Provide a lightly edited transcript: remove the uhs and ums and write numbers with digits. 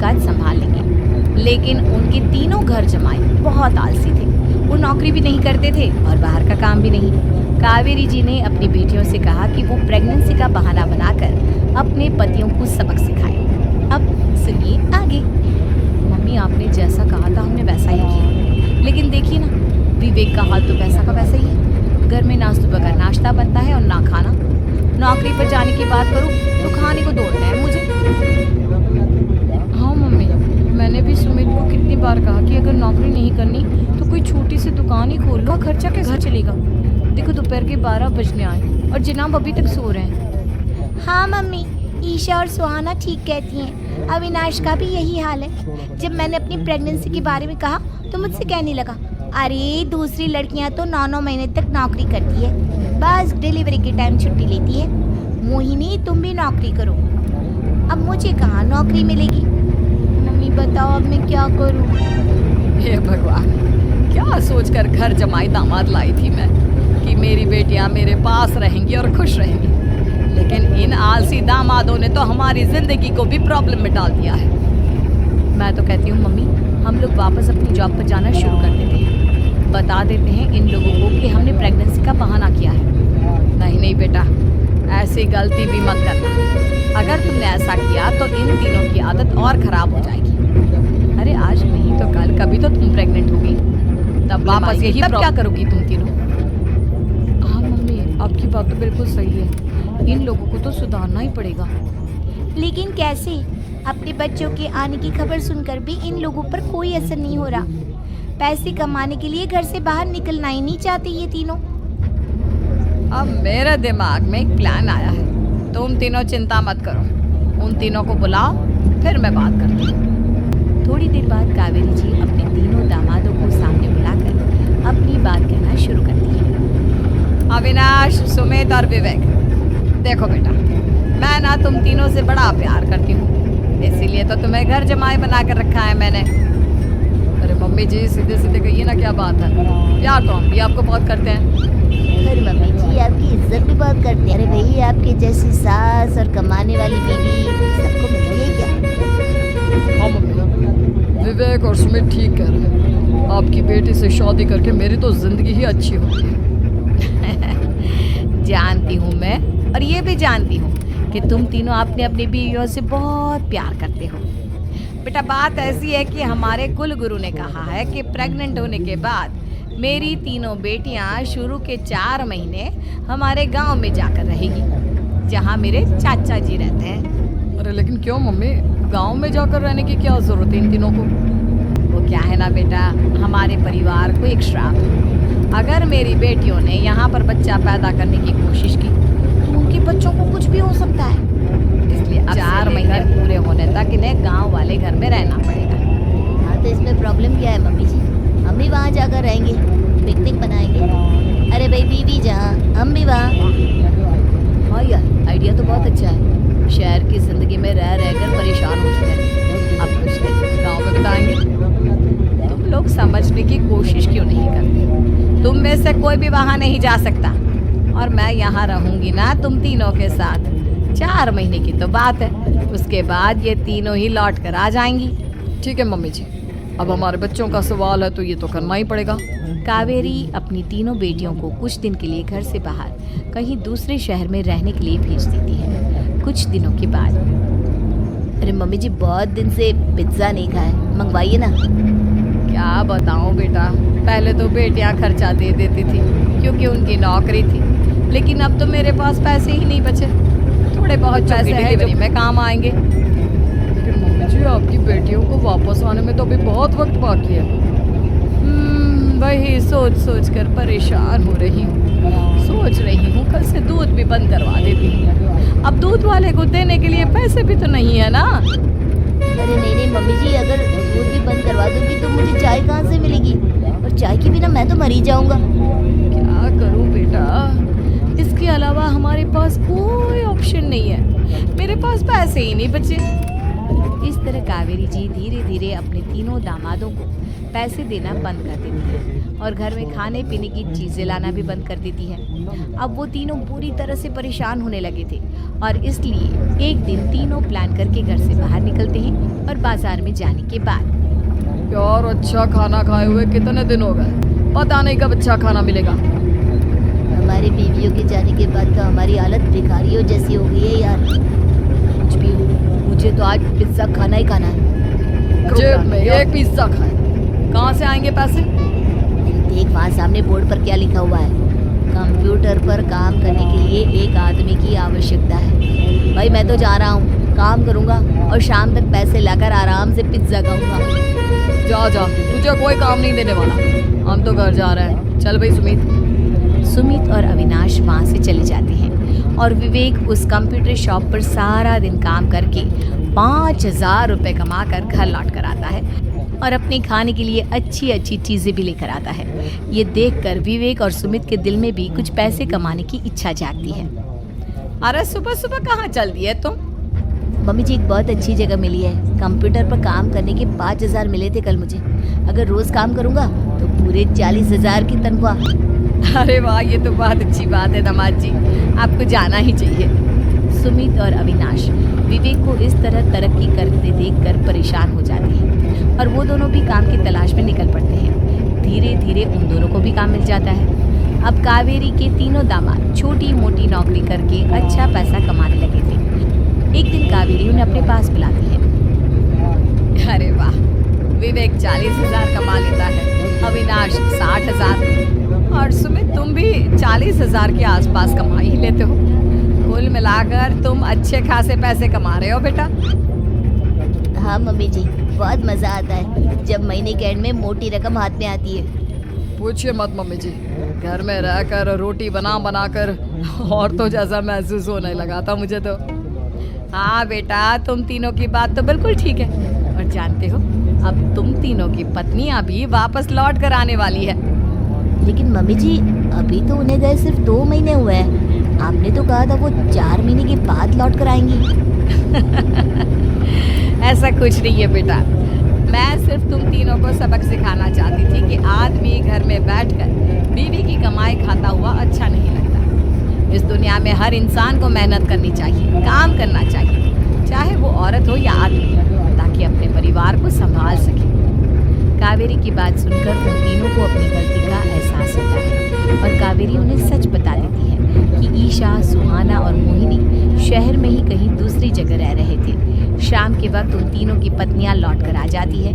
काज संभाल लेंगे। लेकिन उनके तीनों घर जमाई बहुत आलसी थे। वो नौकरी भी नहीं करते थे और बाहर का काम भी नहीं। कावेरी जी ने अपनी बेटियों से कहा कि वो प्रेगनेंसी का बहाना बनाकर अपने पतियों को सबक सिखाएं। अब सुनिए आगे। मम्मी, आपने जैसा कहा था हमने वैसा ही किया, लेकिन देखिए ना, विवेक का हाल तो वैसा का वैसा ही है। घर में ना सुबह का नाश्ता बनता है और ना खाना। नौकरी पर जाने की बात करूँ तो खाने को दौड़ना है मुझे। हाँ मम्मी, मैंने भी सुमित को कितनी बार कहा कि अगर नौकरी नहीं करनी तो कोई छोटी सी दुकान ही खोल लो, खर्चा कैसे घर चलेगा। देखो दोपहर के 12 बजने आए और जनाब अभी तक सो रहे हैं। हाँ मम्मी, ईशा और सुहाना ठीक कहती हैं। अविनाश का भी यही हाल है। जब मैंने अपनी प्रेगनेंसी के बारे में कहा तो मुझसे कहने लगा, अरे दूसरी लड़कियां तो 9-9 महीने तक नौकरी करती है, बस डिलीवरी के टाइम छुट्टी लेती है। मोहिनी, तुम भी नौकरी करो। अब मुझे कहाँ नौकरी मिलेगी? मम्मी बताओ अब मैं क्या करूँ? हे भगवान, क्या सोचकर घर जमाई दामाद लाई थी मैं कि मेरी बेटियां मेरे पास रहेंगी और खुश रहेंगी। लेकिन इन आलसी दामादों ने तो हमारी जिंदगी को भी प्रॉब्लम में डाल दिया है। मैं तो कहती हूँ मम्मी, हम लोग वापस अपनी जॉब पर जाना शुरू कर देते हैं। बता देते हैं इन लोगों को कि हमने प्रेगनेंसी का बहाना किया है। नहीं नहीं बेटा, ऐसी गलती भी मत करना। अगर तुमने ऐसा किया तो इन तीनों की आदत और खराब हो जाएगी। अरे आज नहीं तो कल कभी तो तुम प्रेग्नेंट होगी, तब वापस यही तब क्या करोगी तुम तीनों? हाँ मम्मी, आपकी बात तो बिल्कुल सही है। इन लोगों को तो सुधारना ही पड़ेगा। लेकिन कैसे? अपने बच्चों के आने की खबर सुनकर भी इन लोगों पर कोई असर नहीं हो रहा। पैसे कमाने के लिए घर से बाहर निकलना ही नहीं चाहते ये तीनों। अब मेरे दिमाग में एक प्लान आया है। तुम तीनों चिंता मत करो, उन तीनों को बुलाओ, फिर मैं बात करती हूँ। थोड़ी देर बाद कावेरी जी अपने तीनों दामादों को सामने बुलाकर अपनी बात कहना शुरू करती है। अविनाश, सुमित और विवेक, देखो बेटा, मैं ना तुम तीनों से बड़ा प्यार करती हूँ, इसीलिए तो तुम्हें घर जमाई बना कर रखा है मैंने। अरे मम्मी जी, सीधे सीधे कहिए ना, क्या बात है? प्यार तो हम भी आपको बहुत करते हैं। अरे मम्मी जी, आपकी इज्जत भी बहुत करते हैं। अरे भाई, आपके जैसी सास और कमाने वाली बीवी सबको मिलती है क्या? हाँ मम्मी, विवेक और सुमित ठीक कह रहे हैं। आपकी बेटी से शादी करके मेरी तो जिंदगी ही अच्छी होती है। जानती हूँ मैं, और ये भी जानती हूँ कि तुम तीनों अपने अपनी बीवियों से बहुत प्यार करते हो। बेटा, बात ऐसी है कि हमारे कुल गुरु ने कहा है कि प्रेग्नेंट होने के बाद मेरी तीनों बेटियां शुरू के 4 महीने हमारे गांव में जाकर रहेगी, जहां मेरे चाचा जी रहते हैं। अरे लेकिन क्यों मम्मी, गांव में जाकर रहने की क्या जरूरत है इन तीनों को? वो क्या है ना बेटा, हमारे परिवार को एक श्राप है। अगर मेरी बेटियों ने यहाँ पर बच्चा पैदा करने की कोशिश की तो उनके बच्चों को कुछ भी हो सकता है। इसलिए 4 महीने पूरे होने तक इन्हें गांव वाले घर में रहना पड़ेगा। हाँ तो इसमें प्रॉब्लम क्या है मम्मी जी? हम भी वहाँ जाकर रहेंगे, पिकनिक बनाएंगे। अरे भाई, बीवी जहाँ हम भी वहाँ। हाँ यार, आइडिया तो बहुत अच्छा है। शहर की जिंदगी में रह रहकर परेशान हो चुके हैं, अब कुछ दिन गाँव में बिताएंगे। तुम लोग समझने की कोशिश क्यों नहीं करते? तुम में से कोई भी वहाँ नहीं जा सकता, और मैं यहाँ रहूँगी ना तुम तीनों के साथ। 4 महीने की तो बात है, उसके बाद ये तीनों ही लौट कर आ जाएंगी। ठीक है मम्मी जी, अब हमारे बच्चों का सवाल है तो ये तो करना ही पड़ेगा। कावेरी अपनी तीनों बेटियों को कुछ दिन के लिए घर से बाहर कहीं दूसरे शहर में रहने के लिए भेज देती है। कुछ दिनों के बाद, अरे मम्मी जी, बहुत दिन से पिज्ज़ा नहीं खाया, मंगवाइए ना। क्या बताऊं बेटा, पहले तो बेटियां खर्चा दे देती थी क्योंकि उनकी नौकरी थी, लेकिन अब तो मेरे पास पैसे ही नहीं बचे। थोड़े बहुत पैसे हैं जो में काम आएंगे। लेकिन मम्मी जी, आपकी बेटियों को वापस आने में तो अभी बहुत वक्त बाकी है। वही सोच सोच कर परेशान हो रही हूँ। सोच रही हूँ कल से दूध भी बंद करवा देती हूँ। अब दूध वाले को देने के लिए पैसे भी तो नहीं है ना। अरे नहीं नहीं मम्मी जी, अगर दूध भी बंद करवा दूंगी तो मुझे चाय कहाँ से मिलेगी? और चाय के बिना मैं तो मर ही जाऊंगा। क्या करूँ बेटा, इसके अलावा हमारे पास कोई ऑप्शन नहीं है। मेरे पास पैसे ही नहीं बचे। इस तरह कावेरी जी धीरे धीरे अपने तीनों दामादों को पैसे देना बंद कर देती है और घर में खाने पीने की चीज़ें लाना भी बंद कर देती है। अब वो तीनों पूरी तरह से परेशान होने लगे थे और इसलिए एक दिन तीनों प्लान करके घर से बाहर निकलते हैं और बाजार में जाने के बाद यार अच्छा खाना खाए हुए कितने दिन हो गए, पता नहीं कब अच्छा खाना मिलेगा। हमारी बीवियों के जाने के बाद तो हमारी हालत भिखारियों जैसी हो गई है यार। कुछ भी हो, मुझे तो आज पिज्ज़ा खाना ही खाना है। जेब में एक पिज्जा खाए, कहाँ से आएंगे पैसे? देख वहाँ सामने बोर्ड पर क्या लिखा हुआ है, कंप्यूटर पर काम करने के लिए एक आदमी की आवश्यकता है। भाई मैं तो जा रहा हूँ, काम करूँगा और शाम तक पैसे लाकर आराम से पिज्ज़ा खाऊंगा। जा जा, तुझे कोई काम नहीं देने वाला, हम तो घर जा रहे हैं। चल भाई सुमित और अविनाश वहाँ से चले जाते हैं और विवेक उस कंप्यूटर शॉप पर सारा दिन काम करके 5,000 रुपये कमा कर घर लौट कर आता है और अपने खाने के लिए अच्छी अच्छी चीज़ें भी लेकर आता है। ये देखकर विवेक और सुमित के दिल में भी कुछ पैसे कमाने की इच्छा जागती है। अरे सुबह सुबह कहाँ चल दी है तुम? मम्मी जी एक बहुत अच्छी जगह मिली है, कंप्यूटर पर काम करने के 5,000 मिले थे कल मुझे। अगर रोज़ काम करूँगा तो पूरे 40,000 की तनख्वाह। अरे वाह, ये तो बहुत अच्छी बात है दामाद जी, आपको जाना ही चाहिए। सुमित और अविनाश विवेक को इस तरह तरक्की करते देखकर परेशान हो जाते हैं और वो दोनों भी काम की तलाश में निकल पड़ते हैं। धीरे धीरे उन दोनों को भी काम मिल जाता है। अब कावेरी के तीनों दामाद छोटी मोटी नौकरी करके अच्छा पैसा कमाने लगे थे। एक दिन कावेरी उन्हें अपने पास बुलाती है। अरे वाह, विवेक 40,000 कमा लेता है, अविनाश 60,000 और सुमित तुम भी 40,000 के आसपास कमा ही लेते हो। कुल मिलाकर तुम अच्छे खासे पैसे कमा रहे हो बेटा। हाँ मम्मी जी, बहुत मज़ा आता है जब महीने के एंड में मोटी रकम हाथ में आती है। पूछिए मत मम्मी जी, घर में रहकर रोटी बना कर औरतों जैसा महसूस होने लगा था मुझे तो। हाँ बेटा, तुम तीनों की बात तो बिल्कुल ठीक है। और जानते हो, अब तुम तीनों की पत्नियां भी वापस लौट कर आने वाली है। लेकिन मम्मी जी अभी तो उन्हें गए सिर्फ 2 महीने हुए हैं, आपने तो कहा था वो 4 महीने के बाद लौट कर आएंगी। ऐसा कुछ नहीं है बेटा, मैं सिर्फ तुम तीनों को सबक सिखाना चाहती थी कि आदमी घर में बैठकर बीवी की कमाई खाता हुआ अच्छा नहीं लगता। इस दुनिया में हर इंसान को मेहनत करनी चाहिए, काम करना चाहिए, चाहे वो औरत हो या आदमी, ताकि अपने परिवार को संभाल सके। कावेरी की बात सुनकर उन तीनों को अपनी गलती का एहसास होता है और कावेरी उन्हें सच बता देती है कि ईशा, सुहाना और मोहिनी शहर में ही कहीं दूसरी जगह रह रहे थे। शाम के वक्त उन तीनों की पत्नियां लौट कर आ जाती है